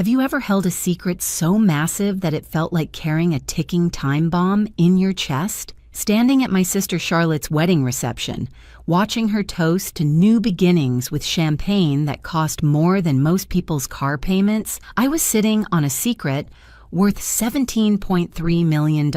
Have you ever held a secret so massive that it felt like carrying a ticking time bomb in your chest? Standing at my sister Charlotte's wedding reception, watching her toast to new beginnings with champagne that cost more than most people's car payments, I was sitting on a secret worth $17.3 million.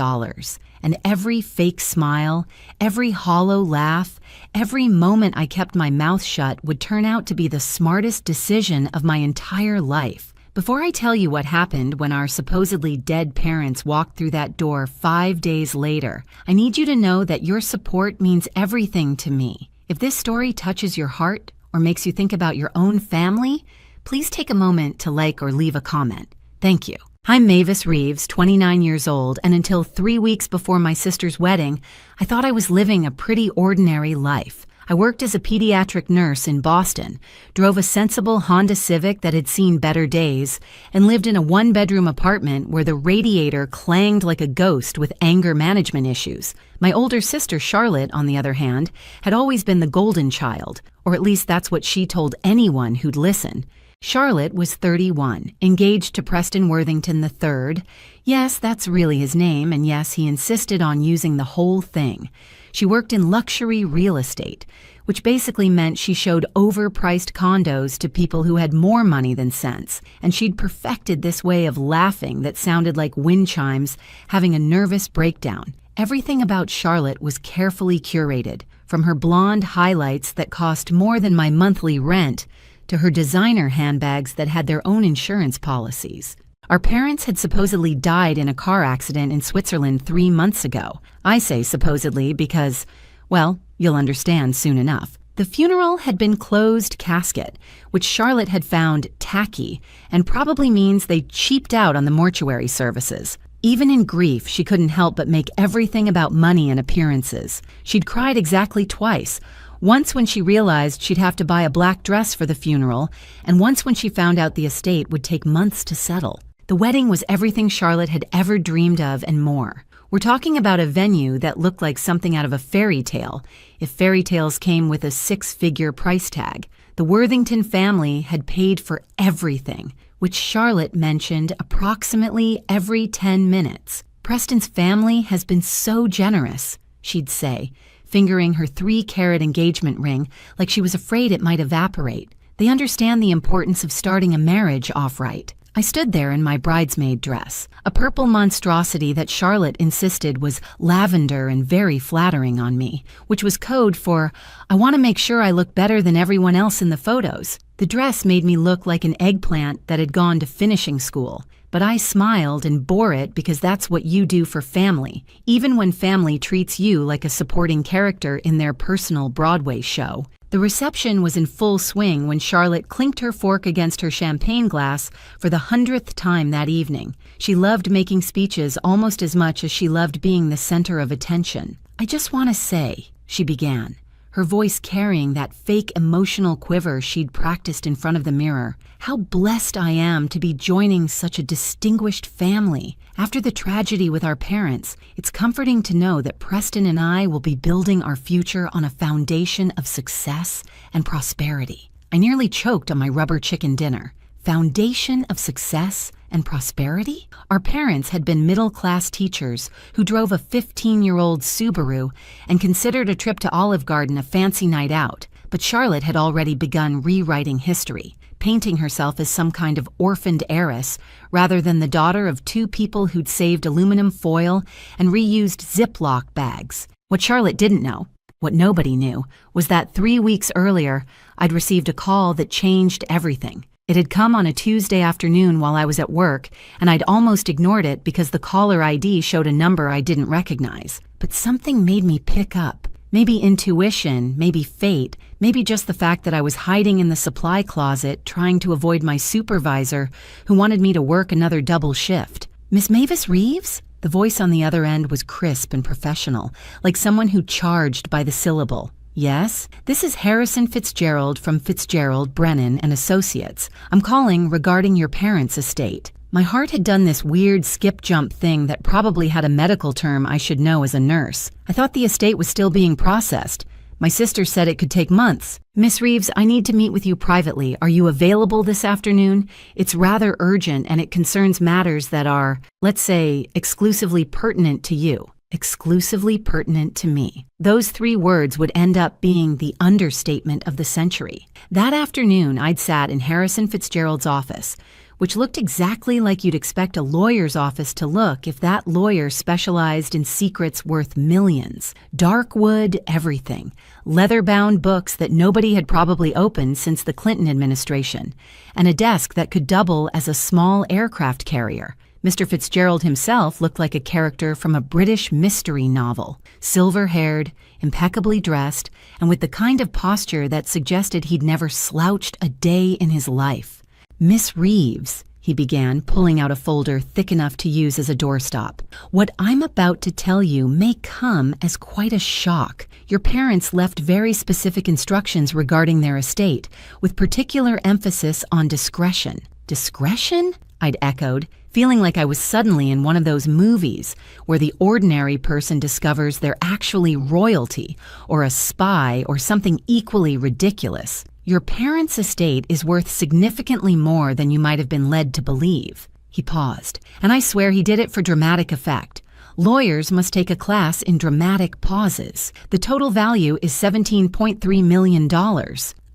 And every fake smile, every hollow laugh, every moment I kept my mouth shut would turn out to be the smartest decision of my entire life. Before I tell you what happened when our supposedly dead parents walked through that door 5 days later, I need you to know that your support means everything to me. If this story touches your heart or makes you think about your own family, please take a moment to like or leave a comment. Thank you. I'm Mavis Reeves, 29 years old, and until 3 weeks before my sister's wedding, I thought I was living a pretty ordinary life. I worked as a pediatric nurse in Boston, drove a sensible Honda Civic that had seen better days, and lived in a one-bedroom apartment where the radiator clanged like a ghost with anger management issues. My older sister, Charlotte, on the other hand, had always been the golden child, or at least that's what she told anyone who'd listen. Charlotte was 31, engaged to Preston Worthington III. Yes, that's really his name, and yes, he insisted on using the whole thing. She worked in luxury real estate, which basically meant she showed overpriced condos to people who had more money than sense, and she'd perfected this way of laughing that sounded like wind chimes, having a nervous breakdown. Everything about Charlotte was carefully curated, from her blonde highlights that cost more than my monthly rent to her designer handbags that had their own insurance policies. Our parents had supposedly died in a car accident in Switzerland 3 months ago. I say supposedly because, well, you'll understand soon enough. The funeral had been closed casket, which Charlotte had found tacky, and probably means they cheaped out on the mortuary services. Even in grief, she couldn't help but make everything about money and appearances. She'd cried exactly twice. Once when she realized she'd have to buy a black dress for the funeral, and once when she found out the estate would take months to settle. The wedding was everything Charlotte had ever dreamed of and more. We're talking about a venue that looked like something out of a fairy tale, if fairy tales came with a 6-figure price tag. The Worthington family had paid for everything, which Charlotte mentioned approximately every 10 minutes. Preston's family has been so generous, she'd say, fingering her 3-carat engagement ring like she was afraid it might evaporate. They understand the importance of starting a marriage off right. I stood there in my bridesmaid dress, a purple monstrosity that Charlotte insisted was lavender and very flattering on me, which was code for, I want to make sure I look better than everyone else in the photos. The dress made me look like an eggplant that had gone to finishing school, but I smiled and bore it because that's what you do for family, even when family treats you like a supporting character in their personal Broadway show. The reception was in full swing when Charlotte clinked her fork against her champagne glass for the 100th time that evening. She loved making speeches almost as much as she loved being the center of attention. I just want to say, she began, her voice carrying that fake emotional quiver she'd practiced in front of the mirror, how blessed I am to be joining such a distinguished family. After the tragedy with our parents, it's comforting to know that Preston and I will be building our future on a foundation of success and prosperity. I nearly choked on my rubber chicken dinner. Foundation of success and prosperity? Our parents had been middle-class teachers who drove a 15-year-old Subaru and considered a trip to Olive Garden a fancy night out. But Charlotte had already begun rewriting history, painting herself as some kind of orphaned heiress rather than the daughter of 2 people who'd saved aluminum foil and reused Ziploc bags. What Charlotte didn't know, what nobody knew, was that 3 weeks earlier, I'd received a call that changed everything. It had come on a Tuesday afternoon while I was at work, and I'd almost ignored it because the caller ID showed a number I didn't recognize. But something made me pick up. Maybe intuition, maybe fate, maybe just the fact that I was hiding in the supply closet trying to avoid my supervisor who wanted me to work another double shift. Miss Mavis Reeves? The voice on the other end was crisp and professional, like someone who charged by the syllable. Yes, this is Harrison Fitzgerald from Fitzgerald, Brennan and Associates. I'm calling regarding your parents' estate. My heart had done this weird skip-jump thing that probably had a medical term I should know as a nurse. I thought the estate was still being processed, My sister said it could take months. Miss Reeves, I need to meet with you privately. Are you available this afternoon? It's rather urgent and it concerns matters that are, let's say, exclusively pertinent to you. Exclusively pertinent to me. Those 3 words would end up being the understatement of the century. That afternoon, I'd sat in Harrison Fitzgerald's office, which looked exactly like you'd expect a lawyer's office to look if that lawyer specialized in secrets worth millions. Dark wood, everything. Leather-bound books that nobody had probably opened since the Clinton administration, and a desk that could double as a small aircraft carrier. Mr. Fitzgerald himself looked like a character from a British mystery novel, silver-haired, impeccably dressed, and with the kind of posture that suggested he'd never slouched a day in his life. Miss Reeves, he began, pulling out a folder thick enough to use as a doorstop. What I'm about to tell you may come as quite a shock. Your parents left very specific instructions regarding their estate, with particular emphasis on discretion. Discretion? I'd echoed, feeling like I was suddenly in one of those movies where the ordinary person discovers they're actually royalty, or a spy, or something equally ridiculous. Your parents' estate is worth significantly more than you might have been led to believe. He paused, and I swear he did it for dramatic effect. Lawyers must take a class in dramatic pauses. The total value is $17.3 million.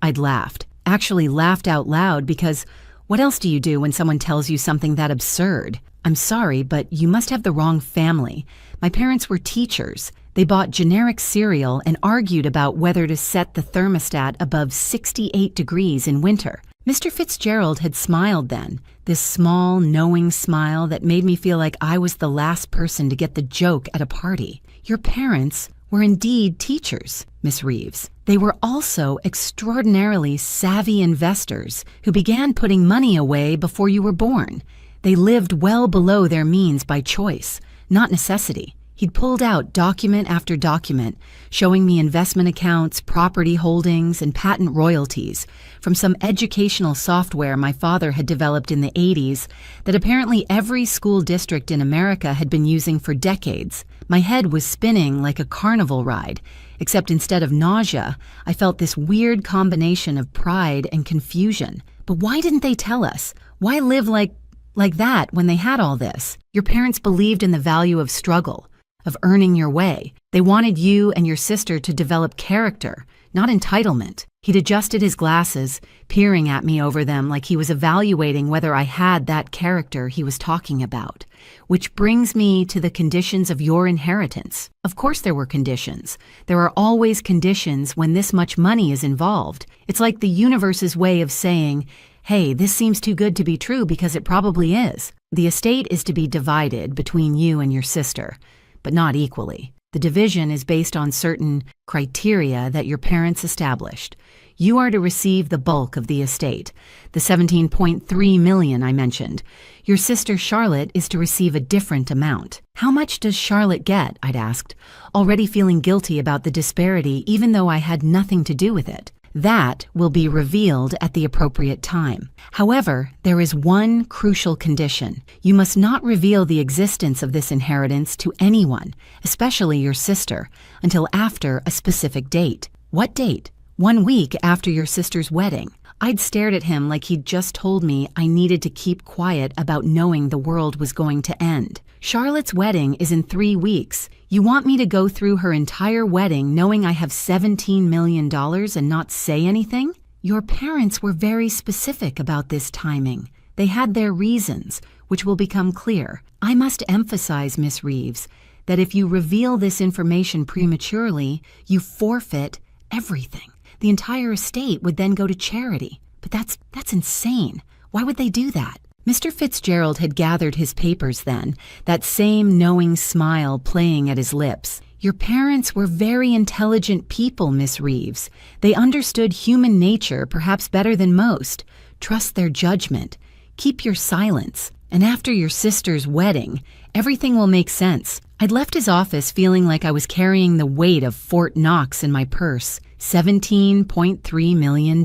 I'd laughed, actually laughed out loud because what else do you do when someone tells you something that absurd? I'm sorry, but you must have the wrong family. My parents were teachers. They bought generic cereal and argued about whether to set the thermostat above 68 degrees in winter. Mr. Fitzgerald had smiled then, this small, knowing smile that made me feel like I was the last person to get the joke at a party. Your parents were indeed teachers, Miss Reeves. They were also extraordinarily savvy investors who began putting money away before you were born. They lived well below their means by choice, not necessity. He'd pulled out document after document, showing me investment accounts, property holdings, and patent royalties from some educational software my father had developed in the 80s that apparently every school district in America had been using for decades. My head was spinning like a carnival ride, except instead of nausea, I felt this weird combination of pride and confusion. But why didn't they tell us? Why live like that when they had all this? Your parents believed in the value of struggle, of earning your way. They wanted you and your sister to develop character, not entitlement. He'd adjusted his glasses, peering at me over them like he was evaluating whether I had that character he was talking about. Which brings me to the conditions of your inheritance. Of course there were conditions. There are always conditions when this much money is involved. It's like the universe's way of saying, hey, this seems too good to be true because it probably is. The estate is to be divided between you and your sister, but not equally. The division is based on certain criteria that your parents established. You are to receive the bulk of the estate, the $17.3 million I mentioned. Your sister Charlotte is to receive a different amount. How much does Charlotte get? I'd asked, already feeling guilty about the disparity even though I had nothing to do with it. That will be revealed at the appropriate time. However, there is one crucial condition. You must not reveal the existence of this inheritance to anyone, especially your sister, until after a specific date. What date? 1 week after your sister's wedding. I'd stared at him like he'd just told me I needed to keep quiet about knowing the world was going to end. Charlotte's wedding is in 3 weeks. You want me to go through her entire wedding knowing I have $17 million and not say anything? Your parents were very specific about this timing. They had their reasons, which will become clear. I must emphasize, Miss Reeves, that if you reveal this information prematurely, you forfeit everything. The entire estate would then go to charity. But that's insane. Why would they do that? Mr. Fitzgerald had gathered his papers then, that same knowing smile playing at his lips. Your parents were very intelligent people, Miss Reeves. They understood human nature perhaps better than most. Trust their judgment. Keep your silence. And after your sister's wedding, everything will make sense. I'd left his office feeling like I was carrying the weight of Fort Knox in my purse. $17.3 million.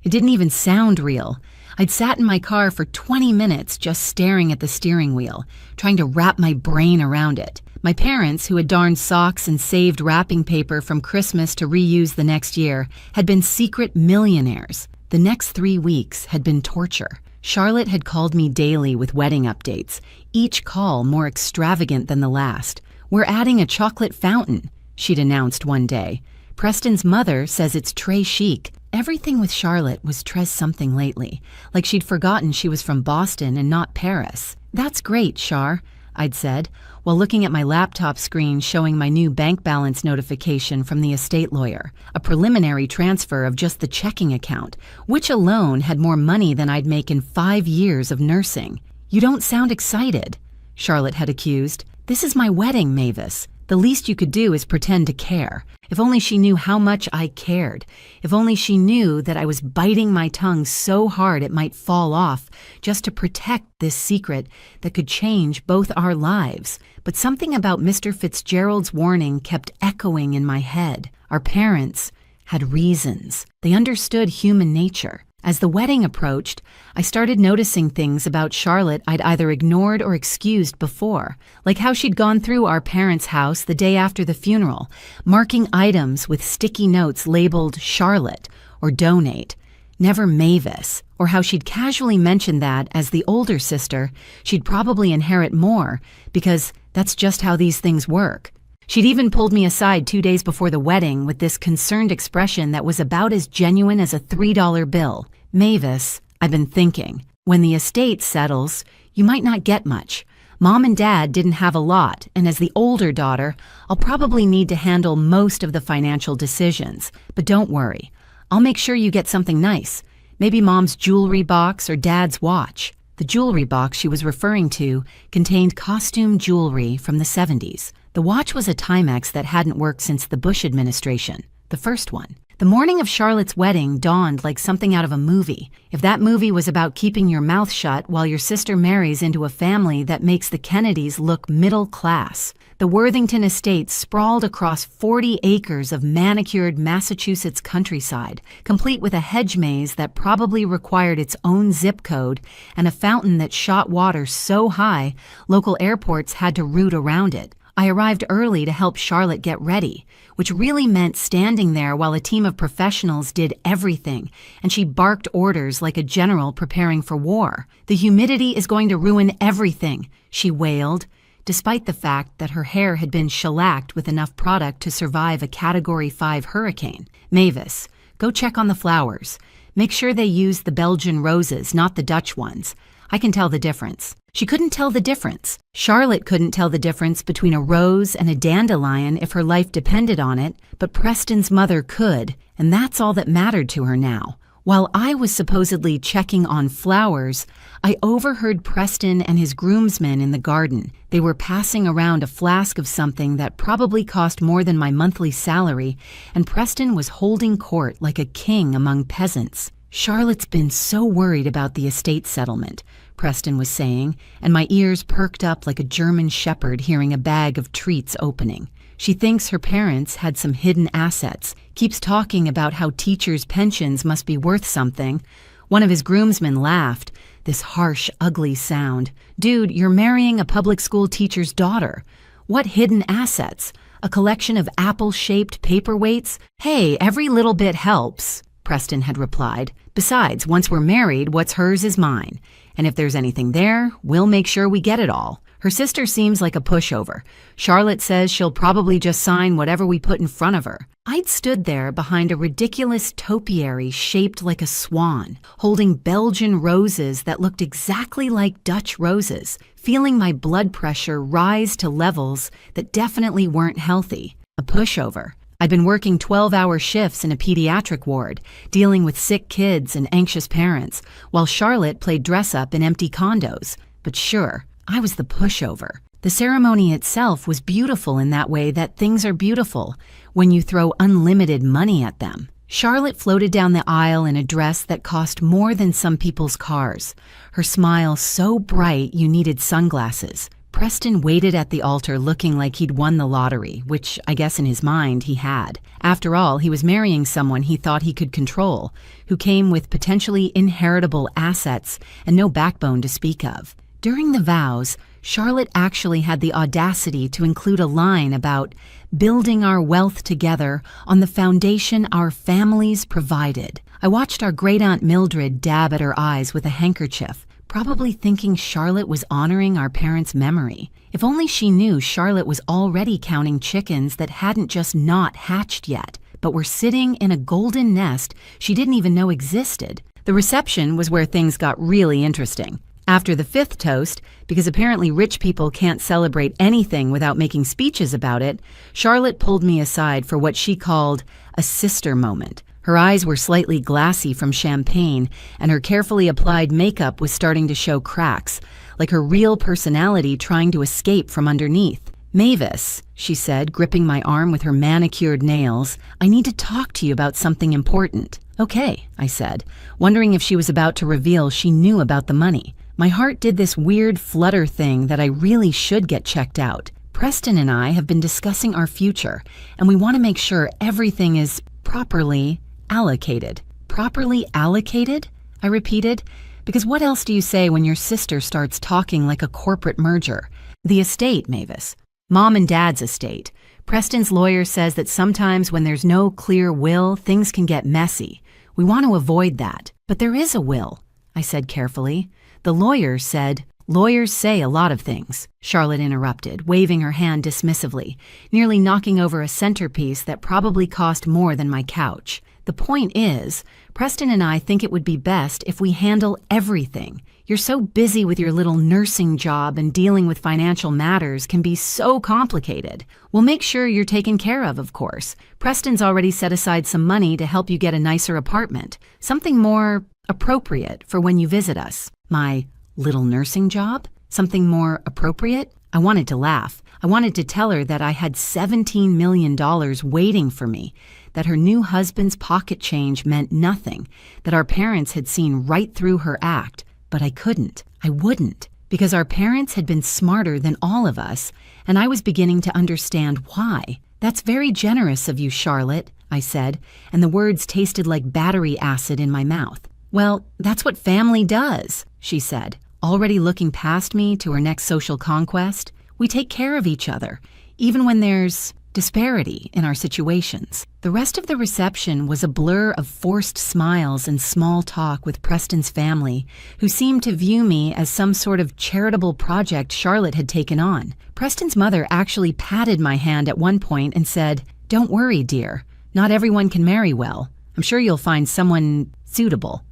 It didn't even sound real. I'd sat in my car for 20 minutes just staring at the steering wheel, trying to wrap my brain around it. My parents, who had darned socks and saved wrapping paper from Christmas to reuse the next year, had been secret millionaires. The next 3 weeks had been torture. Charlotte had called me daily with wedding updates, each call more extravagant than the last. "We're adding a chocolate fountain," she'd announced one day. "Preston's mother says it's très chic." Everything with Charlotte was très something lately, like she'd forgotten she was from Boston and not Paris. "That's great, Char," I'd said, while looking at my laptop screen showing my new bank balance notification from the estate lawyer, a preliminary transfer of just the checking account, which alone had more money than I'd make in 5 years of nursing. "You don't sound excited," Charlotte had accused. "This is my wedding, Mavis. The least you could do is pretend to care. If only she knew how much I cared. If only she knew that I was biting my tongue so hard it might fall off just to protect this secret that could change both our lives." But something about Mr. Fitzgerald's warning kept echoing in my head. Our parents had reasons. They understood human nature. As the wedding approached, I started noticing things about Charlotte I'd either ignored or excused before, like how she'd gone through our parents' house the day after the funeral, marking items with sticky notes labeled Charlotte or donate, never Mavis, or how she'd casually mentioned that as the older sister, she'd probably inherit more because that's just how these things work. She'd even pulled me aside 2 days before the wedding with this concerned expression that was about as genuine as a $3 bill. "Mavis, I've been thinking, when the estate settles, you might not get much. Mom and Dad didn't have a lot, and as the older daughter, I'll probably need to handle most of the financial decisions. But don't worry, I'll make sure you get something nice. Maybe Mom's jewelry box or Dad's watch." The jewelry box she was referring to contained costume jewelry from the 70s. The watch was a Timex that hadn't worked since the Bush administration, the first one. The morning of Charlotte's wedding dawned like something out of a movie. If that movie was about keeping your mouth shut while your sister marries into a family that makes the Kennedys look middle class. The Worthington estate sprawled across 40 acres of manicured Massachusetts countryside, complete with a hedge maze that probably required its own zip code and a fountain that shot water so high local airports had to route around it. I arrived early to help Charlotte get ready, which really meant standing there while a team of professionals did everything, and she barked orders like a general preparing for war. "The humidity is going to ruin everything," she wailed, despite the fact that her hair had been shellacked with enough product to survive a Category 5 hurricane. "Mavis, go check on the flowers. Make sure they use the Belgian roses, not the Dutch ones. I can tell the difference." She couldn't tell the difference. Charlotte couldn't tell the difference between a rose and a dandelion if her life depended on it, but Preston's mother could, and that's all that mattered to her now. While I was supposedly checking on flowers, I overheard Preston and his groomsmen in the garden. They were passing around a flask of something that probably cost more than my monthly salary, and Preston was holding court like a king among peasants. "Charlotte's been so worried about the estate settlement," Preston was saying, and my ears perked up like a German shepherd hearing a bag of treats opening. "She thinks her parents had some hidden assets, keeps talking about how teachers' pensions must be worth something." One of his groomsmen laughed, this harsh, ugly sound. "Dude, you're marrying a public school teacher's daughter. What hidden assets? A collection of apple-shaped paperweights? Hey, every little bit helps," Preston had replied. "Besides, once we're married, what's hers is mine. And if there's anything there, we'll make sure we get it all. Her sister seems like a pushover. Charlotte says she'll probably just sign whatever we put in front of her." I'd stood there behind a ridiculous topiary shaped like a swan, holding Belgian roses that looked exactly like Dutch roses, feeling my blood pressure rise to levels that definitely weren't healthy. A pushover. I'd been working 12-hour shifts in a pediatric ward, dealing with sick kids and anxious parents, while Charlotte played dress-up in empty condos. But sure, I was the pushover. The ceremony itself was beautiful in that way that things are beautiful when you throw unlimited money at them. Charlotte floated down the aisle in a dress that cost more than some people's cars, her smile so bright you needed sunglasses. Preston waited at the altar looking like he'd won the lottery, which I guess in his mind he had. After all, he was marrying someone he thought he could control, who came with potentially inheritable assets and no backbone to speak of. During the vows, Charlotte actually had the audacity to include a line about building our wealth together on the foundation our families provided. I watched our great-aunt Mildred dab at her eyes with a handkerchief, probably thinking Charlotte was honoring our parents' memory. If only she knew Charlotte was already counting chickens that hadn't just not hatched yet, but were sitting in a golden nest she didn't even know existed. The reception was where things got really interesting. After the fifth toast, because apparently rich people can't celebrate anything without making speeches about it, Charlotte pulled me aside for what she called a sister moment. Her eyes were slightly glassy from champagne, and her carefully applied makeup was starting to show cracks, like her real personality trying to escape from underneath. "Mavis," she said, gripping my arm with her manicured nails, "I need to talk to you about something important." "Okay," I said, wondering if she was about to reveal she knew about the money. My heart did this weird flutter thing that I really should get checked out. Preston and I have been discussing our future, and we want to make sure everything is properly allocated. Properly allocated? I repeated, because what else do you say when your sister starts talking like a corporate merger? The estate, Mavis. Mom and Dad's estate. Preston's lawyer says that sometimes when there's no clear will, things can get messy. We want to avoid that. But there is a will, I said carefully. The lawyer said, "Lawyers say a lot of things," Charlotte interrupted, waving her hand dismissively, nearly knocking over a centerpiece that probably cost more than my couch. "The point is, Preston and I think it would be best if we handle everything. You're so busy with your little nursing job, and dealing with financial matters can be so complicated. We'll make sure you're taken care of course. Preston's already set aside some money to help you get a nicer apartment, something more appropriate for when you visit us." My little nursing job? Something more appropriate? I wanted to laugh. I wanted to tell her that I had $17 million waiting for me, that her new husband's pocket change meant nothing, that our parents had seen right through her act. But I couldn't. I wouldn't. Because our parents had been smarter than all of us, and I was beginning to understand why. "That's very generous of you, Charlotte," I said, and the words tasted like battery acid in my mouth. "Well, that's what family does," she said, already looking past me to her next social conquest. "We take care of each other, even when there's disparity in our situations." The rest of the reception was a blur of forced smiles and small talk with Preston's family, who seemed to view me as some sort of charitable project Charlotte had taken on. Preston's mother actually patted my hand at one point and said, "Don't worry, dear. Not everyone can marry well. I'm sure you'll find someone suitable,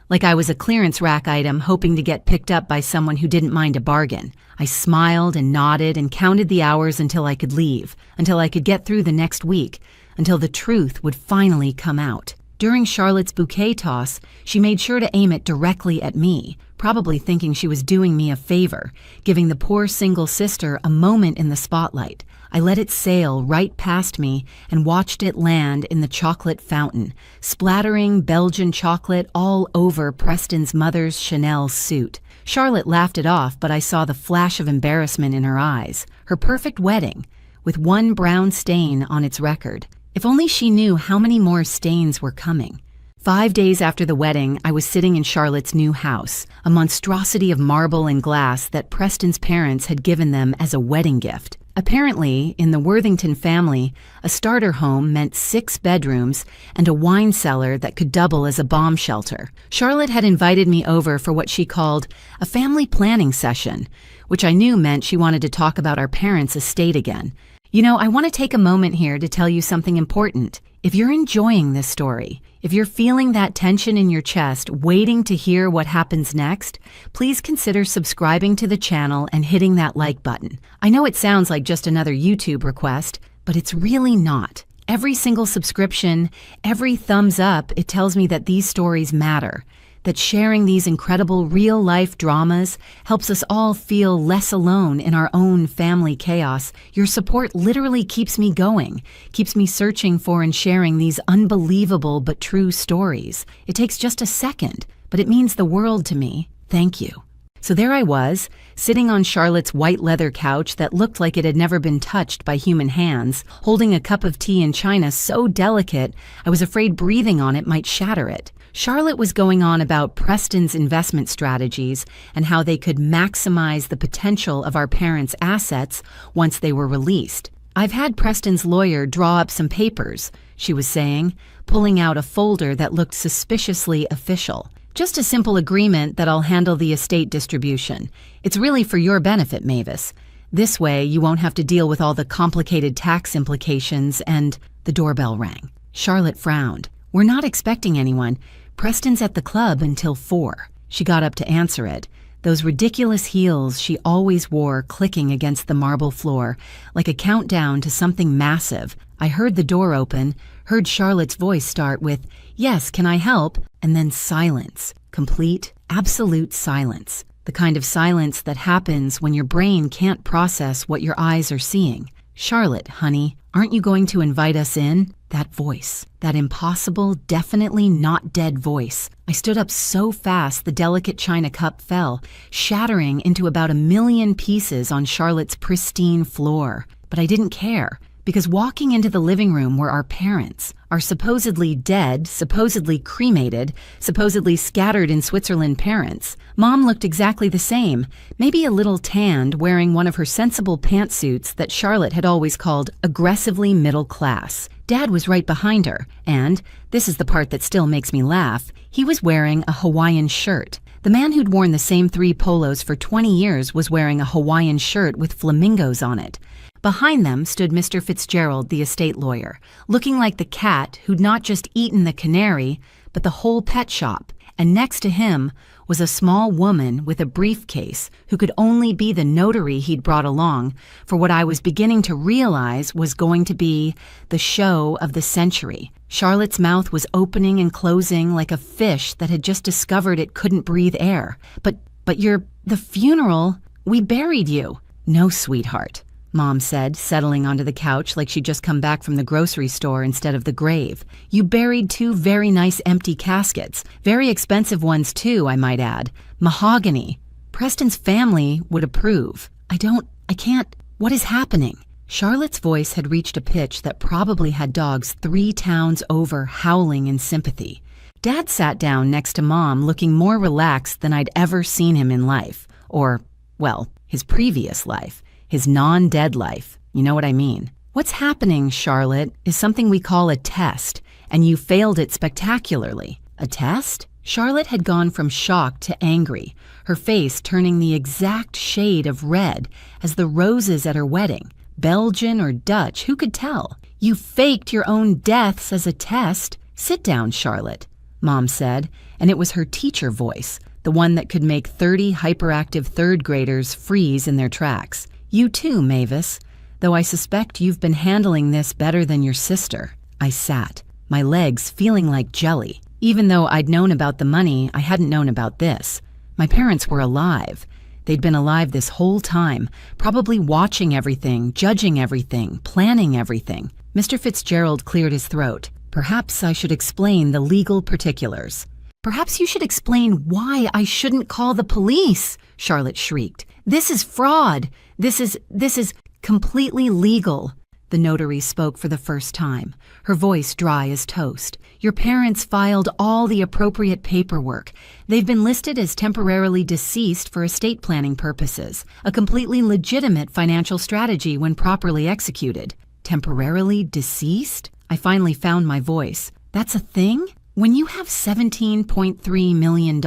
like I was a clearance rack item hoping to get picked up by someone who didn't mind a bargain. I smiled and nodded and counted the hours until I could leave, until I could get through the next week, until the truth would finally come out. During Charlotte's bouquet toss, she made sure to aim it directly at me, probably thinking she was doing me a favor, giving the poor single sister a moment in the spotlight. I let it sail right past me and watched it land in the chocolate fountain, splattering Belgian chocolate all over Preston's mother's Chanel suit. Charlotte laughed it off, but I saw the flash of embarrassment in her eyes. Her perfect wedding, with one brown stain on its record. If only she knew how many more stains were coming. 5 days after the wedding, I was sitting in Charlotte's new house, a monstrosity of marble and glass that Preston's parents had given them as a wedding gift. Apparently, in the Worthington family, a starter home meant 6 bedrooms and a wine cellar that could double as a bomb shelter. Charlotte had invited me over for what she called a family planning session, which I knew meant she wanted to talk about our parents' estate again. You know, I want to take a moment here to tell you something important. If you're enjoying this story, if you're feeling that tension in your chest, waiting to hear what happens next, please consider subscribing to the channel and hitting that like button. I know it sounds like just another YouTube request, but it's really not. Every single subscription, every thumbs up, it tells me that these stories matter, that sharing these incredible real-life dramas helps us all feel less alone in our own family chaos. Your support literally keeps me going, keeps me searching for and sharing these unbelievable but true stories. It takes just a second, but it means the world to me. Thank you. So there I was, sitting on Charlotte's white leather couch that looked like it had never been touched by human hands, holding a cup of tea in china so delicate I was afraid breathing on it might shatter it. Charlotte was going on about Preston's investment strategies and how they could maximize the potential of our parents' assets once they were released. "I've had Preston's lawyer draw up some papers," she was saying, pulling out a folder that looked suspiciously official. "Just a simple agreement that I'll handle the estate distribution. It's really for your benefit, Mavis. This way, you won't have to deal with all the complicated tax implications and—" The doorbell rang. Charlotte frowned. "We're not expecting anyone. Preston's at the club until 4. She got up to answer it, those ridiculous heels she always wore clicking against the marble floor, like a countdown to something massive. I heard the door open, heard Charlotte's voice start with, "Yes, can I help?" and then silence. Complete, absolute silence. The kind of silence that happens when your brain can't process what your eyes are seeing. "Charlotte, honey, aren't you going to invite us in?" That voice, that impossible, definitely not dead voice. I stood up so fast the delicate china cup fell, shattering into about 1,000,000 pieces on Charlotte's pristine floor. But I didn't care, because walking into the living room were our parents, our supposedly dead, supposedly cremated, supposedly scattered in Switzerland parents. Mom looked exactly the same, maybe a little tanned, wearing one of her sensible pantsuits that Charlotte had always called aggressively middle class. Dad was right behind her, and, this is the part that still makes me laugh, he was wearing a Hawaiian shirt. The man who'd worn the same 3 polos for 20 years was wearing a Hawaiian shirt with flamingos on it. Behind them stood Mr. Fitzgerald, the estate lawyer, looking like the cat who'd not just eaten the canary, but the whole pet shop. And next to him was a small woman with a briefcase who could only be the notary he'd brought along for what I was beginning to realize was going to be the show of the century. Charlotte's mouth was opening and closing like a fish that had just discovered it couldn't breathe air. But the funeral, we buried you." "No, sweetheart," Mom said, settling onto the couch like she'd just come back from the grocery store instead of the grave. "You buried 2 very nice empty caskets. Very expensive ones too, I might add. Mahogany. Preston's family would approve. I can't, what is happening?" Charlotte's voice had reached a pitch that probably had dogs 3 towns over howling in sympathy. Dad sat down next to Mom looking more relaxed than I'd ever seen him in life. Or, well, his previous life. His non-dead life. You know what I mean. "What's happening, Charlotte, is something we call a test, and you failed it spectacularly." "A test?" Charlotte had gone from shock to angry, her face turning the exact shade of red as the roses at her wedding. Belgian or Dutch, who could tell? "You faked your own deaths as a test. Sit down, Charlotte," Mom said, and it was her teacher voice, the one that could make 30 hyperactive 3rd graders freeze in their tracks. "You too, Mavis, though I suspect you've been handling this better than your sister." I sat, my legs feeling like jelly. Even though I'd known about the money, I hadn't known about this. My parents were alive. They'd been alive this whole time, probably watching everything, judging everything, planning everything. Mr. Fitzgerald cleared his throat. "Perhaps I should explain the legal particulars." "Perhaps you should explain why I shouldn't call the police," Charlotte shrieked. "This is fraud. This is completely legal." The notary spoke for the first time, her voice dry as toast. "Your parents filed all the appropriate paperwork. They've been listed as temporarily deceased for estate planning purposes, a completely legitimate financial strategy when properly executed." "Temporarily deceased?" I finally found my voice. "That's a thing?" "When you have $17.3 million,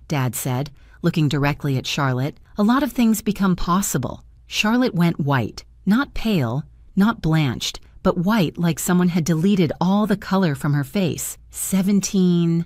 Dad said, looking directly at Charlotte, "a lot of things become possible." Charlotte went white, not pale, not blanched, but white like someone had deleted all the color from her face. 17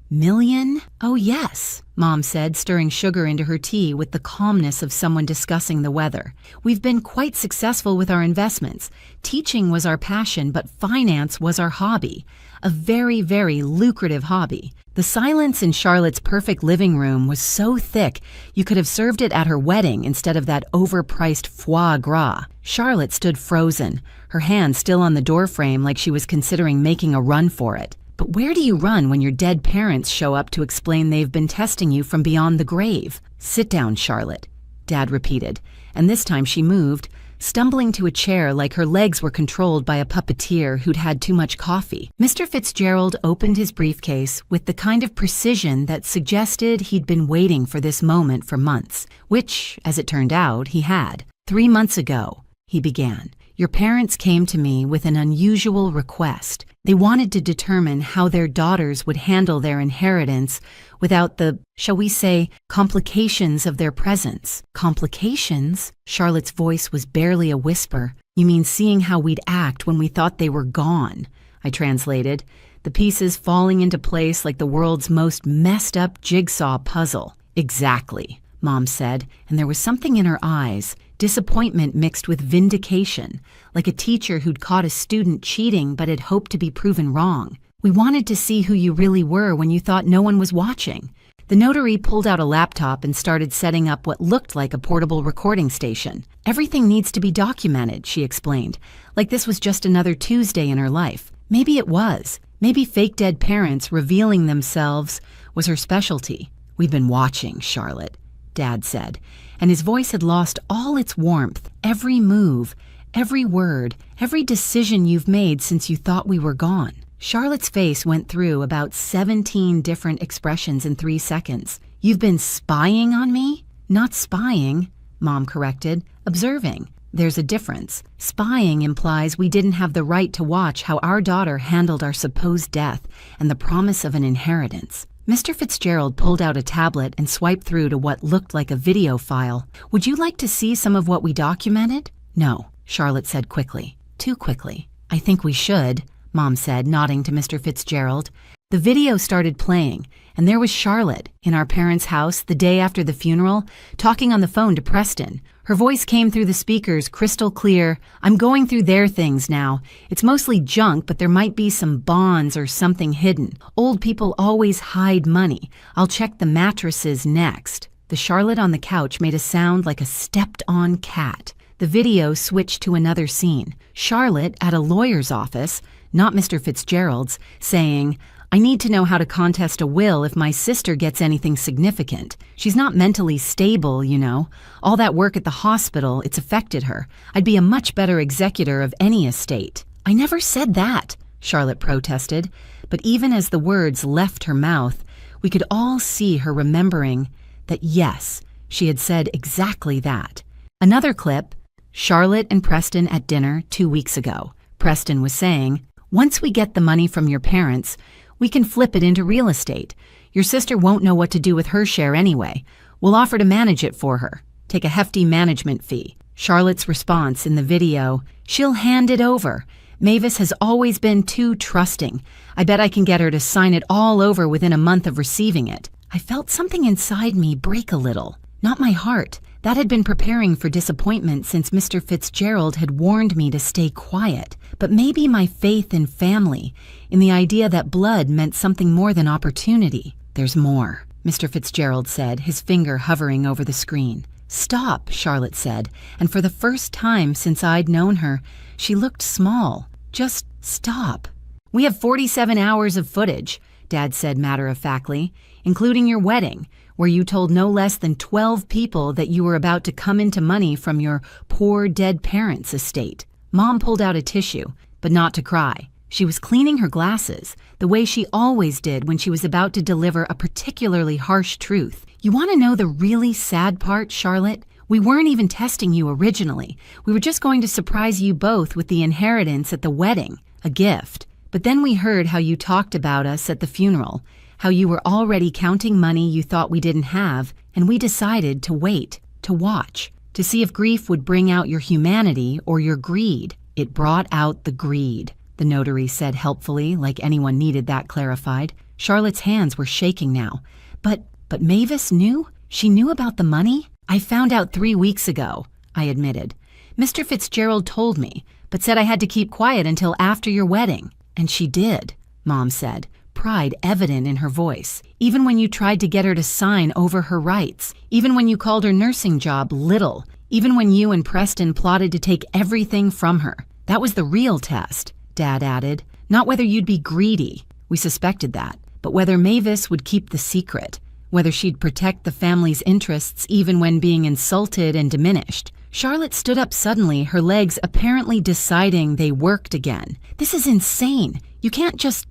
million? "Oh yes," Mom said, stirring sugar into her tea with the calmness of someone discussing the weather. "We've been quite successful with our investments. Teaching was our passion, but finance was our hobby. A very, very lucrative hobby." The silence in Charlotte's perfect living room was so thick you could have served it at her wedding instead of that overpriced foie gras. Charlotte stood frozen, her hand still on the doorframe like she was considering making a run for it. But where do you run when your dead parents show up to explain they've been testing you from beyond the grave? "Sit down, Charlotte," Dad repeated, and this time she moved, stumbling to a chair like her legs were controlled by a puppeteer who'd had too much coffee. Mr. Fitzgerald opened his briefcase with the kind of precision that suggested he'd been waiting for this moment for months, which, as it turned out, he had. 3 months ago, he began, your parents came to me with an unusual request. They wanted to determine how their daughters would handle their inheritance without the, shall we say, complications of their presence. Complications? Charlotte's voice was barely a whisper. You mean seeing how we'd act when we thought they were gone? I translated, the pieces falling into place like the world's most messed up jigsaw puzzle. Exactly, Mom said, and there was something in her eyes, disappointment mixed with vindication, like a teacher who'd caught a student cheating but had hoped to be proven wrong. We wanted to see who you really were when you thought no one was watching. The notary pulled out a laptop and started setting up what looked like a portable recording station. Everything needs to be documented, she explained, like this was just another Tuesday in her life. Maybe it was. Maybe fake dead parents revealing themselves was her specialty. We've been watching, Charlotte, Dad said, and his voice had lost all its warmth. Every move, every word, every decision you've made since you thought we were gone. Charlotte's face went through about 17 different expressions in 3 seconds. You've been spying on me? Not spying, Mom corrected. Observing. There's a difference. Spying implies we didn't have the right to watch how our daughter handled our supposed death and the promise of an inheritance. Mr. Fitzgerald pulled out a tablet and swiped through to what looked like a video file. Would you like to see some of what we documented? No, Charlotte said quickly. Too quickly. I think we should, Mom said, nodding to Mr. Fitzgerald. The video started playing, and there was Charlotte in our parents' house the day after the funeral, talking on the phone to Preston. Her voice came through the speakers crystal clear. I'm going through their things now. It's mostly junk, but there might be some bonds or something hidden. Old people always hide money. I'll check the mattresses next. The Charlotte on the couch made a sound like a stepped-on cat. The video switched to another scene. Charlotte at a lawyer's office, not Mr. Fitzgerald's, saying, I need to know how to contest a will if my sister gets anything significant. She's not mentally stable, you know. All that work at the hospital, it's affected her. I'd be a much better executor of any estate. I never said that, Charlotte protested. But even as the words left her mouth, we could all see her remembering that yes, she had said exactly that. Another clip, Charlotte and Preston at dinner 2 weeks ago. Preston was saying, once we get the money from your parents, we can flip it into real estate. Your sister won't know what to do with her share anyway. We'll offer to manage it for her. Take a hefty management fee. Charlotte's response in the video, she'll hand it over. Mavis has always been too trusting. I bet I can get her to sign it all over within a month of receiving it. I felt something inside me break a little. Not my heart. That had been preparing for disappointment since Mr. Fitzgerald had warned me to stay quiet. But maybe my faith in family, in the idea that blood meant something more than opportunity. There's more, Mr. Fitzgerald said, his finger hovering over the screen. Stop, Charlotte said, and for the first time since I'd known her, she looked small. Just stop. We have 47 hours of footage, Dad said matter-of-factly, including your wedding, where you told no less than 12 people that you were about to come into money from your poor dead parents' estate. Mom pulled out a tissue, but not to cry. She was cleaning her glasses, the way she always did when she was about to deliver a particularly harsh truth. You want to know the really sad part, Charlotte? We weren't even testing you originally. We were just going to surprise you both with the inheritance at the wedding, a gift. But then we heard how you talked about us at the funeral, how you were already counting money you thought we didn't have, and we decided to wait, to watch, to see if grief would bring out your humanity or your greed. It brought out the greed, the notary said helpfully, like anyone needed that clarified. Charlotte's hands were shaking now. But Mavis knew? She knew about the money? I found out 3 weeks ago, I admitted. Mr. Fitzgerald told me, but said I had to keep quiet until after your wedding. And she did, Mom said, pride evident in her voice. Even when you tried to get her to sign over her rights. Even when you called her nursing job little. Even when you and Preston plotted to take everything from her. That was the real test, Dad added. Not whether you'd be greedy. We suspected that. But whether Mavis would keep the secret. Whether she'd protect the family's interests even when being insulted and diminished. Charlotte stood up suddenly, her legs apparently deciding they worked again. This is insane. You can't just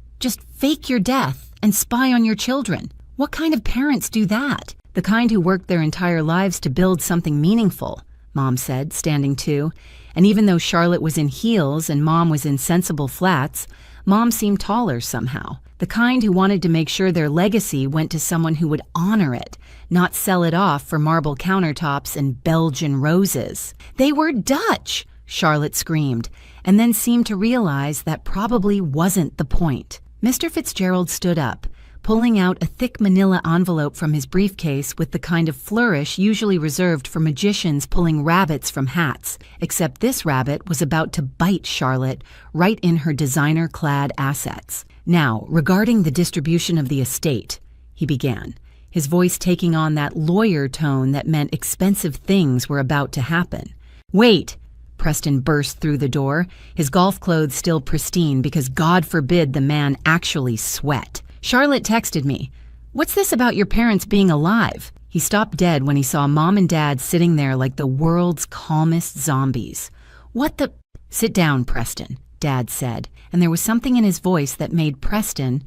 fake your death and spy on your children. What kind of parents do that? The kind who worked their entire lives to build something meaningful, Mom said, standing too. And even though Charlotte was in heels and Mom was in sensible flats, Mom seemed taller somehow. The kind who wanted to make sure their legacy went to someone who would honor it, not sell it off for marble countertops and Belgian roses. They were Dutch, Charlotte screamed, and then seemed to realize that probably wasn't the point. Mr. Fitzgerald stood up, pulling out a thick manila envelope from his briefcase with the kind of flourish usually reserved for magicians pulling rabbits from hats, except this rabbit was about to bite Charlotte right in her designer-clad assets. Now, regarding the distribution of the estate, he began, his voice taking on that lawyer tone that meant expensive things were about to happen. Wait! Preston burst through the door, his golf clothes still pristine because God forbid the man actually sweat. Charlotte texted me, "What's this about your parents being alive?" He stopped dead when he saw Mom and Dad sitting there like the world's calmest zombies. What the— Sit down, Preston, Dad said, and there was something in his voice that made Preston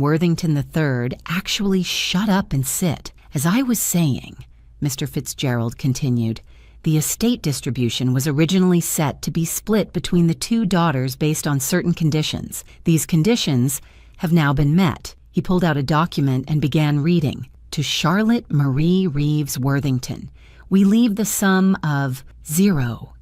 Worthington III, actually shut up and sit. As I was saying, Mr. Fitzgerald continued, the estate distribution was originally set to be split between the two daughters based on certain conditions. These conditions have now been met. He pulled out a document and began reading. To Charlotte Marie Reeves Worthington, we leave the sum of $0.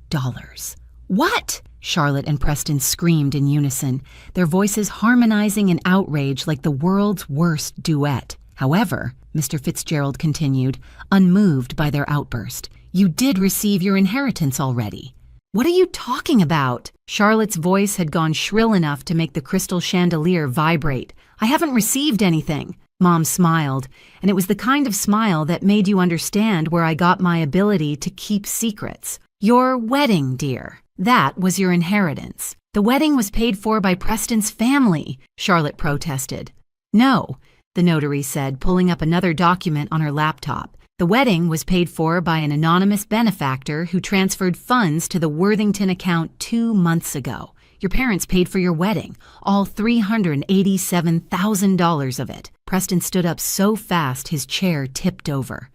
What? Charlotte and Preston screamed in unison, their voices harmonizing in outrage like the world's worst duet. However, Mr. Fitzgerald continued, unmoved by their outburst, you did receive your inheritance already. What are you talking about? Charlotte's voice had gone shrill enough to make the crystal chandelier vibrate. I haven't received anything. Mom smiled, and it was the kind of smile that made you understand where I got my ability to keep secrets. Your wedding, dear. That was your inheritance. The wedding was paid for by Preston's family, Charlotte protested. No, the notary said, pulling up another document on her laptop. The wedding was paid for by an anonymous benefactor who transferred funds to the Worthington account 2 months ago. Your parents paid for your wedding, all $387,000 of it. Preston stood up so fast his chair tipped over.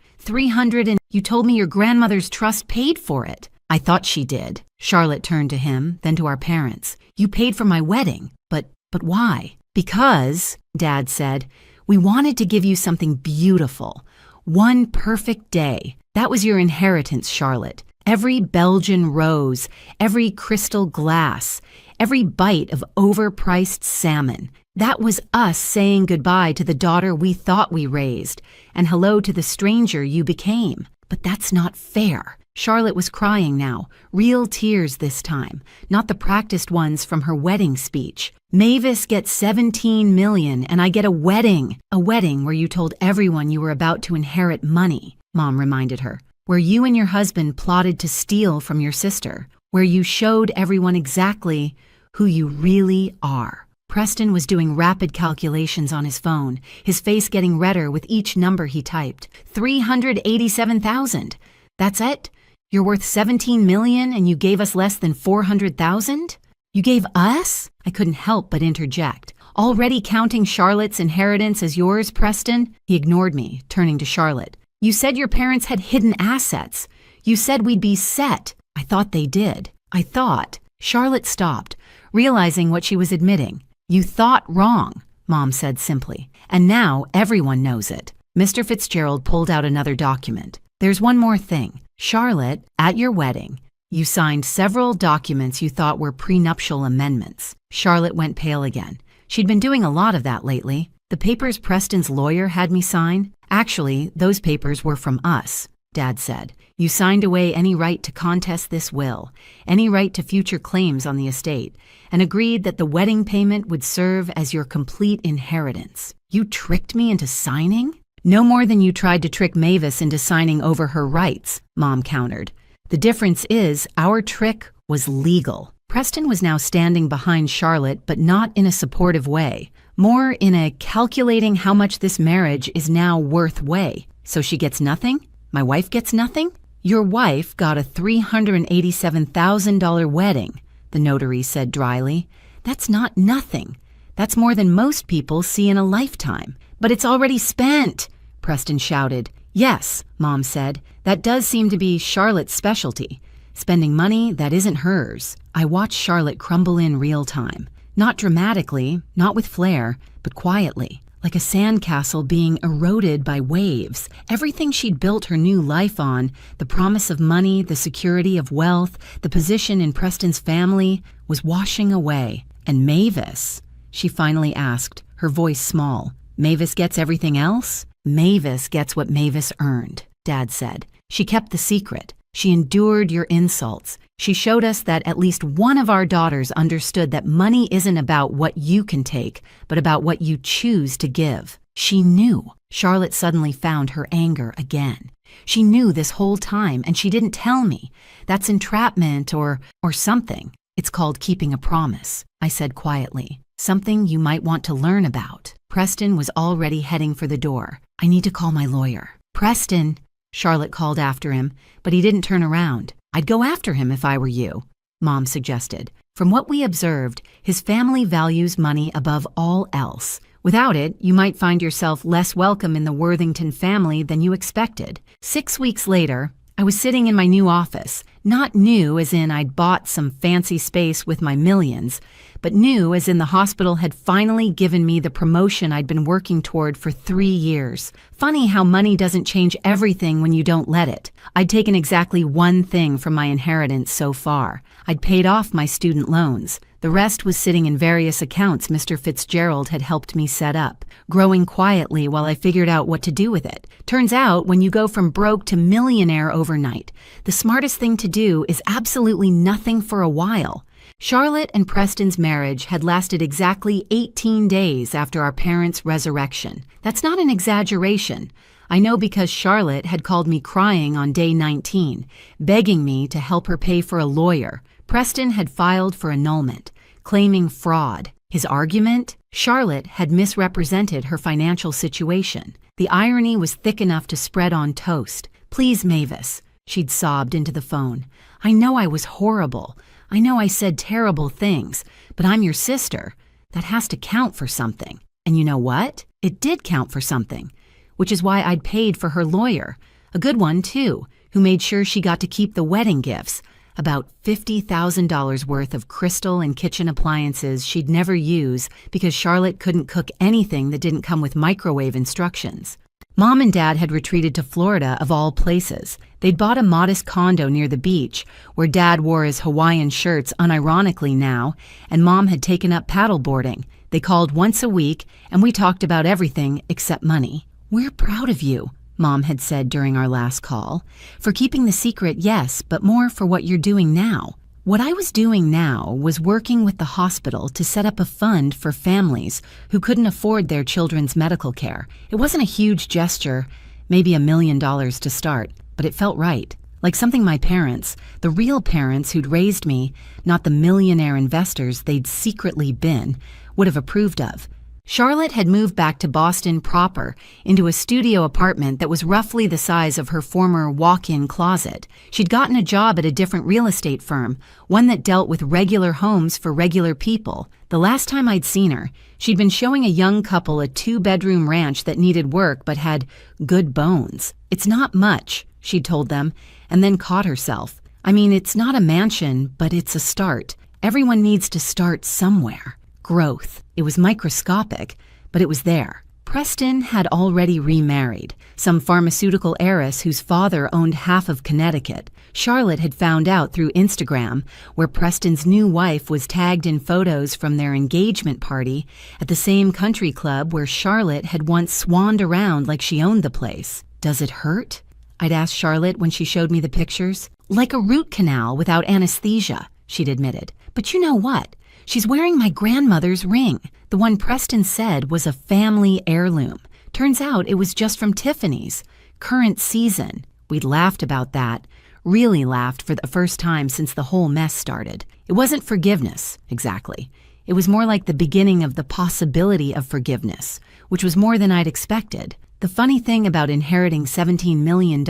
You told me your grandmother's trust paid for it. I thought she did. Charlotte turned to him, then to our parents. You paid for my wedding, but why? Because, Dad said, we wanted to give you something beautiful. One perfect day. That was your inheritance, Charlotte. Every Belgian rose, every crystal glass, every bite of overpriced salmon. That was us saying goodbye to the daughter we thought we raised, and hello to the stranger you became. But that's not fair. Charlotte was crying now, real tears this time, not the practiced ones from her wedding speech. Mavis gets $17 million and I get a wedding. A wedding where you told everyone you were about to inherit money, Mom reminded her. Where you and your husband plotted to steal from your sister. Where you showed everyone exactly who you really are. Preston was doing rapid calculations on his phone, his face getting redder with each number he typed. 387,000. That's it? You're worth $17 million and you gave us less than 400,000? You gave us? I couldn't help but interject. Already counting Charlotte's inheritance as yours, Preston? He ignored me, turning to Charlotte. You said your parents had hidden assets. You said we'd be set. I thought they did. I thought. Charlotte stopped, realizing what she was admitting. You thought wrong, Mom said simply. And now everyone knows it. Mr. Fitzgerald pulled out another document. There's one more thing. Charlotte, at your wedding, you signed several documents you thought were prenuptial amendments. Charlotte went pale again. She'd been doing a lot of that lately. The papers Preston's lawyer had me sign? Actually, those papers were from us, Dad said. You signed away any right to contest this will, any right to future claims on the estate, and agreed that the wedding payment would serve as your complete inheritance. You tricked me into signing? No more than you tried to trick Mavis into signing over her rights, Mom countered. The difference is our trick was legal. Preston was now standing behind Charlotte, but not in a supportive way, more in a calculating how much this marriage is now worth way. So she gets nothing? My wife gets nothing? "Your wife got a $387,000 wedding," the notary said dryly. "That's not nothing. That's more than most people see in a lifetime." "But it's already spent," Preston shouted. "Yes," Mom said. "That does seem to be Charlotte's specialty. Spending money that isn't hers." I watched Charlotte crumble in real time. Not dramatically, not with flair, but quietly, like a sandcastle being eroded by waves. Everything she'd built her new life on, the promise of money, the security of wealth, the position in Preston's family, was washing away. "And Mavis?" she finally asked, her voice small. "Mavis gets everything else?" "Mavis gets what Mavis earned," Dad said. "She kept the secret. She endured your insults. She showed us that at least one of our daughters understood that money isn't about what you can take, but about what you choose to give. She knew." Charlotte suddenly found her anger again. "She knew this whole time, and she didn't tell me. That's entrapment or something. It's called keeping a promise," I said quietly. "Something you might want to learn about." Preston was already heading for the door. "I need to call my lawyer." "Preston," Charlotte called after him, but he didn't turn around. "I'd go after him if I were you," Mom suggested. "From what we observed, his family values money above all else. Without it, you might find yourself less welcome in the Worthington family than you expected." 6 weeks later, I was sitting in my new office. Not new as in I'd bought some fancy space with my millions, but new as in the hospital had finally given me the promotion I'd been working toward for 3 years. Funny how money doesn't change everything when you don't let it. I'd taken exactly one thing from my inheritance so far. I'd paid off my student loans. The rest was sitting in various accounts Mr. Fitzgerald had helped me set up, growing quietly while I figured out what to do with it. Turns out, when you go from broke to millionaire overnight, the smartest thing to do is absolutely nothing for a while. Charlotte and Preston's marriage had lasted exactly 18 days after our parents' resurrection. That's not an exaggeration. I know because Charlotte had called me crying on day 19, begging me to help her pay for a lawyer. Preston had filed for annulment, claiming fraud. His argument? Charlotte had misrepresented her financial situation. The irony was thick enough to spread on toast. "Please, Mavis," she'd sobbed into the phone. "I know I was horrible. I know I said terrible things, but I'm your sister. That has to count for something." And you know what? It did count for something, which is why I'd paid for her lawyer. A good one, too, who made sure she got to keep the wedding gifts. About $50,000 worth of crystal and kitchen appliances she'd never use because Charlotte couldn't cook anything that didn't come with microwave instructions. Mom and Dad had retreated to Florida, of all places. They'd bought a modest condo near the beach, where Dad wore his Hawaiian shirts unironically now, and Mom had taken up paddleboarding. They called once a week, and we talked about everything except money. "We're proud of you," Mom had said during our last call. "For keeping the secret, yes, but more for what you're doing now." What I was doing now was working with the hospital to set up a fund for families who couldn't afford their children's medical care. It wasn't a huge gesture, maybe $1 million to start, but it felt right. Like something my parents, the real parents who'd raised me, not the millionaire investors they'd secretly been, would have approved of. Charlotte had moved back to Boston proper, into a studio apartment that was roughly the size of her former walk-in closet. She'd gotten a job at a different real estate firm, one that dealt with regular homes for regular people. The last time I'd seen her, she'd been showing a young couple a 2-bedroom ranch that needed work but had good bones. "It's not much," she'd told them, and then caught herself. "I mean, it's not a mansion, but it's a start. Everyone needs to start somewhere." Growth. It was microscopic, but it was there. Preston had already remarried, some pharmaceutical heiress whose father owned half of Connecticut. Charlotte had found out through Instagram, where Preston's new wife was tagged in photos from their engagement party at the same country club where Charlotte had once swanned around like she owned the place. "Does it hurt?" I'd asked Charlotte when she showed me the pictures. "Like a root canal without anesthesia," she'd admitted. "But you know what? She's wearing my grandmother's ring, the one Preston said was a family heirloom. Turns out it was just from Tiffany's. Current season." We'd laughed about that, really laughed for the first time since the whole mess started. It wasn't forgiveness, exactly. It was more like the beginning of the possibility of forgiveness, which was more than I'd expected. The funny thing about inheriting $17 million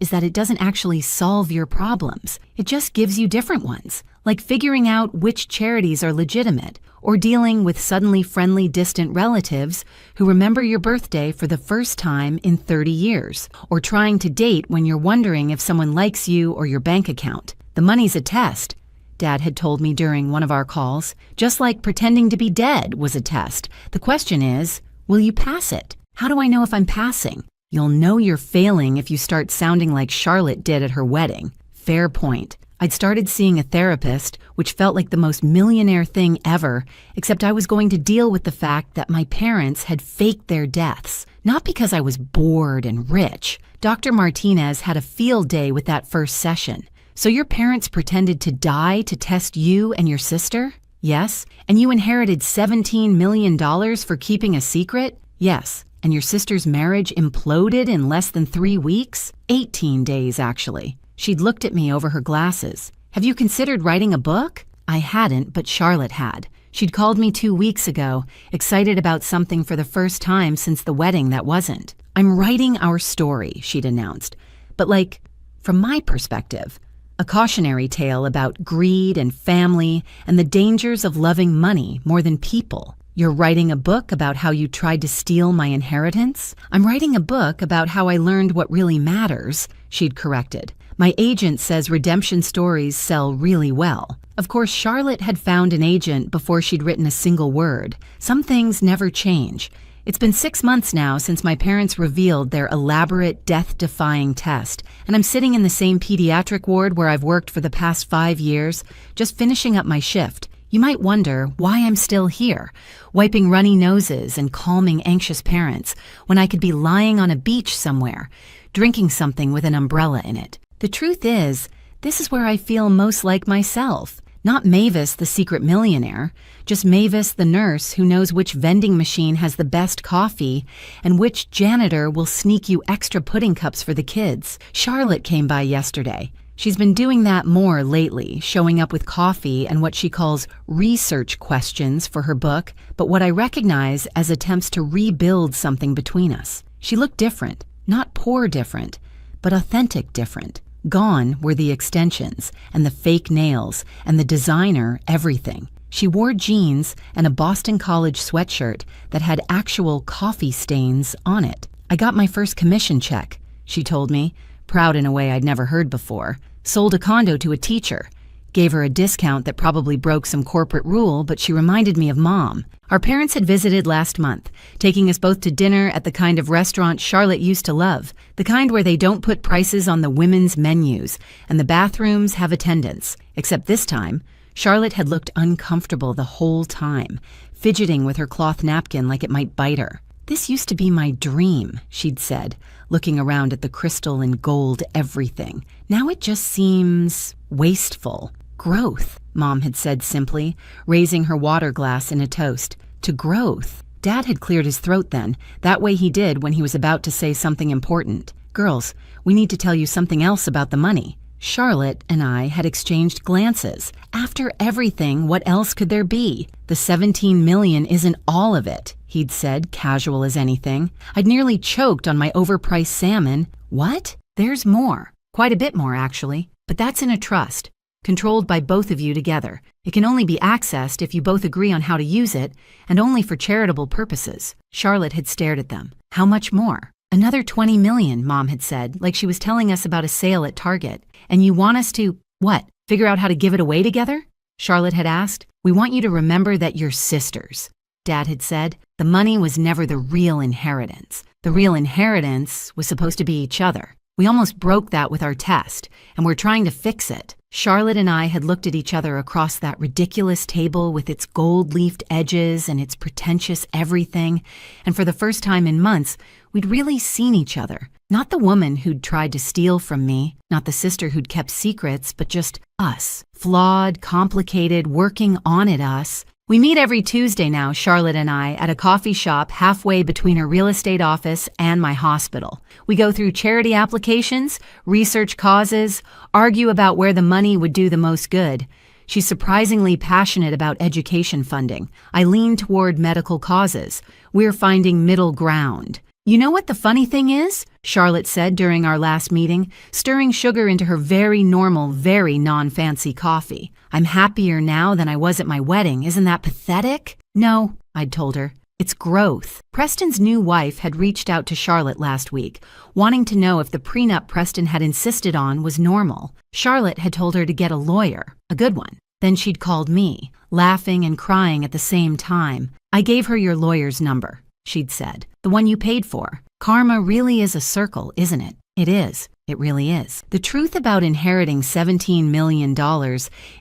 is that it doesn't actually solve your problems. It just gives you different ones, like figuring out which charities are legitimate, or dealing with suddenly friendly distant relatives who remember your birthday for the first time in 30 years, or trying to date when you're wondering if someone likes you or your bank account. The money's a test, Dad had told me during one of our calls, just like pretending to be dead was a test. The question is, will you pass it? How do I know if I'm passing? You'll know you're failing if you start sounding like Charlotte did at her wedding. Fair point. I'd started seeing a therapist, which felt like the most millionaire thing ever, except I was going to deal with the fact that my parents had faked their deaths. Not because I was bored and rich. Dr. Martinez had a field day with that first session. So your parents pretended to die to test you and your sister? Yes. And you inherited $17 million for keeping a secret? Yes. And your sister's marriage imploded in less than 3 weeks? 18 days, actually. She'd looked at me over her glasses. Have you considered writing a book? I hadn't, but Charlotte had. She'd called me 2 weeks ago, excited about something for the first time since the wedding that wasn't. I'm writing our story, she'd announced. But from my perspective, a cautionary tale about greed and family and the dangers of loving money more than people. You're writing a book about how you tried to steal my inheritance? I'm writing a book about how I learned what really matters, she'd corrected. My agent says redemption stories sell really well. Of course, Charlotte had found an agent before she'd written a single word. Some things never change. It's been 6 months now since my parents revealed their elaborate, death-defying test, and I'm sitting in the same pediatric ward where I've worked for the past 5 years, just finishing up my shift. You might wonder why I'm still here, wiping runny noses and calming anxious parents, when I could be lying on a beach somewhere, drinking something with an umbrella in it. The truth is, this is where I feel most like myself. Not Mavis, the secret millionaire, just Mavis, the nurse who knows which vending machine has the best coffee and which janitor will sneak you extra pudding cups for the kids. Charlotte came by yesterday. She's been doing that more lately, showing up with coffee and what she calls research questions for her book, but what I recognize as attempts to rebuild something between us. She looked different, not poor different, but authentic different. Gone were the extensions and the fake nails and the designer everything. She wore jeans and a Boston College sweatshirt that had actual coffee stains on it. I got my first commission check, she told me, proud in a way I'd never heard before. Sold a condo to a teacher. Gave her a discount that probably broke some corporate rule, but she reminded me of Mom. Our parents had visited last month, taking us both to dinner at the kind of restaurant Charlotte used to love, the kind where they don't put prices on the women's menus, and the bathrooms have attendants. Except this time, Charlotte had looked uncomfortable the whole time, fidgeting with her cloth napkin like it might bite her. This used to be my dream, she'd said, looking around at the crystal and gold everything. Now it just seems wasteful. Growth, Mom had said simply, raising her water glass in a toast. To growth. Dad had cleared his throat then, that way he did when he was about to say something important. Girls, we need to tell you something else about the money. Charlotte and I had exchanged glances. After everything, what else could there be? The $17 million isn't all of it, he'd said, casual as anything. I'd nearly choked on my overpriced salmon. What? There's more. Quite a bit more, actually. But that's in a trust, controlled by both of you together. It can only be accessed if you both agree on how to use it, and only for charitable purposes. Charlotte had stared at them. How much more? Another $20 million, Mom had said, like she was telling us about a sale at Target. And you want us to, what, figure out how to give it away together? Charlotte had asked. We want you to remember that you're sisters, Dad had said. The money was never the real inheritance. The real inheritance was supposed to be each other. We almost broke that with our test, and we're trying to fix it. Charlotte and I had looked at each other across that ridiculous table with its gold-leafed edges and its pretentious everything, and for the first time in months, we'd really seen each other. Not the woman who'd tried to steal from me, not the sister who'd kept secrets, but just us. Flawed, complicated, working on it us. We meet every Tuesday now, Charlotte and I, at a coffee shop halfway between her real estate office and my hospital. We go through charity applications, research causes, argue about where the money would do the most good. She's surprisingly passionate about education funding. I lean toward medical causes. We're finding middle ground. You know what the funny thing is? Charlotte said during our last meeting, stirring sugar into her very normal, very non-fancy coffee. I'm happier now than I was at my wedding. Isn't that pathetic? No, I'd told her. It's growth. Preston's new wife had reached out to Charlotte last week, wanting to know if the prenup Preston had insisted on was normal. Charlotte had told her to get a lawyer, a good one. Then she'd called me, laughing and crying at the same time. I gave her your lawyer's number, she'd said. The one you paid for. Karma really is a circle, isn't it? It is. It really is. The truth about inheriting $17 million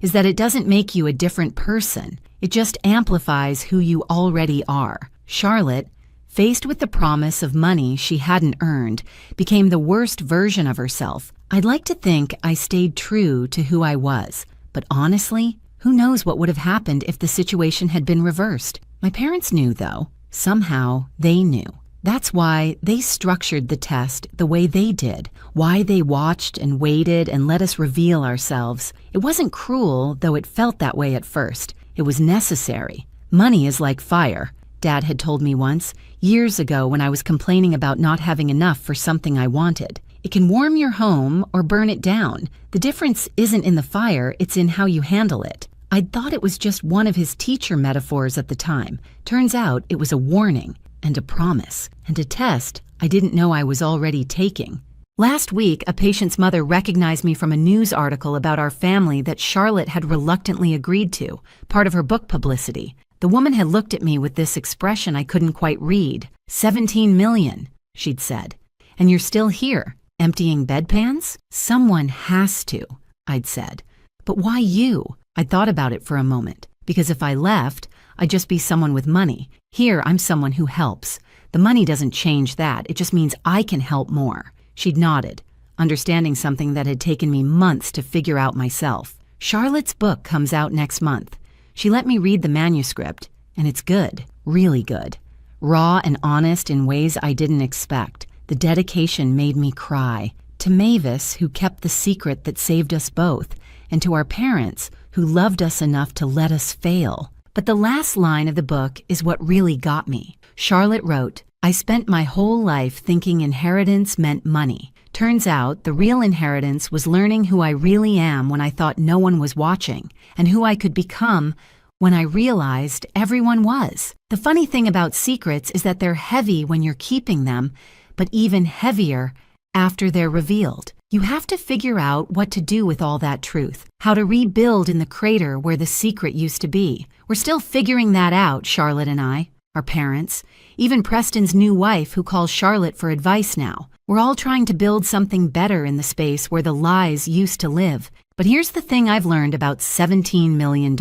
is that it doesn't make you a different person. It just amplifies who you already are. Charlotte, faced with the promise of money she hadn't earned, became the worst version of herself. I'd like to think I stayed true to who I was. But honestly, who knows what would have happened if the situation had been reversed? My parents knew, though. Somehow, they knew. That's why they structured the test the way they did, why they watched and waited and let us reveal ourselves. It wasn't cruel, though it felt that way at first. It was necessary. Money is like fire, Dad had told me once, years ago when I was complaining about not having enough for something I wanted. It can warm your home or burn it down. The difference isn't in the fire, it's in how you handle it. I'd thought it was just one of his teacher metaphors at the time. Turns out it was a warning and a promise and a test I didn't know I was already taking. Last week, a patient's mother recognized me from a news article about our family that Charlotte had reluctantly agreed to, part of her book publicity. The woman had looked at me with this expression I couldn't quite read. 17 million, she'd said. And you're still here, emptying bedpans? Someone has to, I'd said. But why you? I'd thought about it for a moment. Because if I left, I'd just be someone with money. Here, I'm someone who helps. The money doesn't change that. It just means I can help more. She'd nodded, understanding something that had taken me months to figure out myself. Charlotte's book comes out next month. She let me read the manuscript, and it's good, really good. Raw and honest in ways I didn't expect. The dedication made me cry. To Mavis, who kept the secret that saved us both, and to our parents, who loved us enough to let us fail. But the last line of the book is what really got me. Charlotte wrote, I spent my whole life thinking inheritance meant money. Turns out the real inheritance was learning who I really am when I thought no one was watching, and who I could become when I realized everyone was. The funny thing about secrets is that they're heavy when you're keeping them, but even heavier after they're revealed. You have to figure out what to do with all that truth, how to rebuild in the crater where the secret used to be. We're still figuring that out, Charlotte and I, our parents, even Preston's new wife who calls Charlotte for advice now. We're all trying to build something better in the space where the lies used to live. But here's the thing I've learned about $17 million.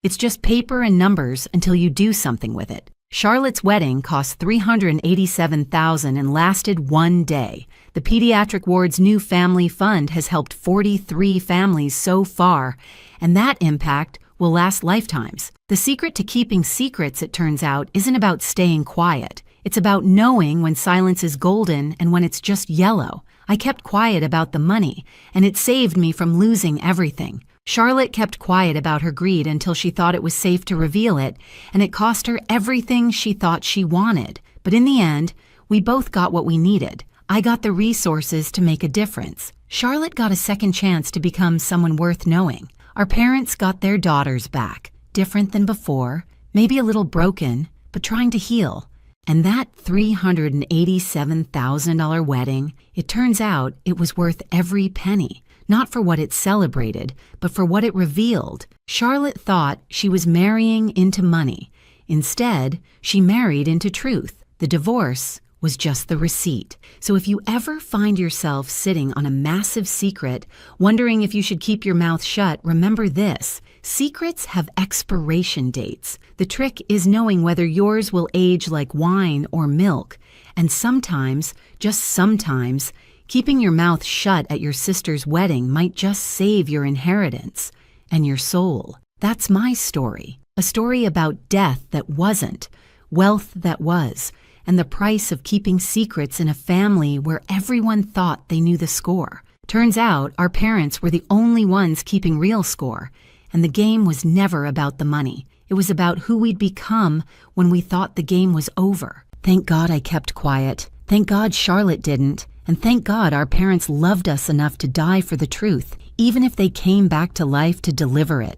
It's just paper and numbers until you do something with it. Charlotte's wedding cost $387,000 and lasted one day. The pediatric ward's new family fund has helped 43 families so far, and that impact will last lifetimes. The secret to keeping secrets, it turns out, isn't about staying quiet. It's about knowing when silence is golden and when it's just yellow. I kept quiet about the money, and it saved me from losing everything. Charlotte kept quiet about her greed until she thought it was safe to reveal it, and it cost her everything she thought she wanted. But in the end, we both got what we needed. I got the resources to make a difference. Charlotte got a second chance to become someone worth knowing. Our parents got their daughters back, different than before, maybe a little broken, but trying to heal. And that $387,000 wedding, it turns out it was worth every penny. Not for what it celebrated, but for what it revealed. Charlotte thought she was marrying into money. Instead, she married into truth. The divorce was just the receipt. So if you ever find yourself sitting on a massive secret, wondering if you should keep your mouth shut, remember this. Secrets have expiration dates. The trick is knowing whether yours will age like wine or milk. And sometimes, just sometimes, keeping your mouth shut at your sister's wedding might just save your inheritance and your soul. That's my story. A story about death that wasn't, wealth that was, and the price of keeping secrets in a family where everyone thought they knew the score. Turns out our parents were the only ones keeping real score, and the game was never about the money. It was about who we'd become when we thought the game was over. Thank God I kept quiet. Thank God Charlotte didn't. And thank God our parents loved us enough to die for the truth, even if they came back to life to deliver it.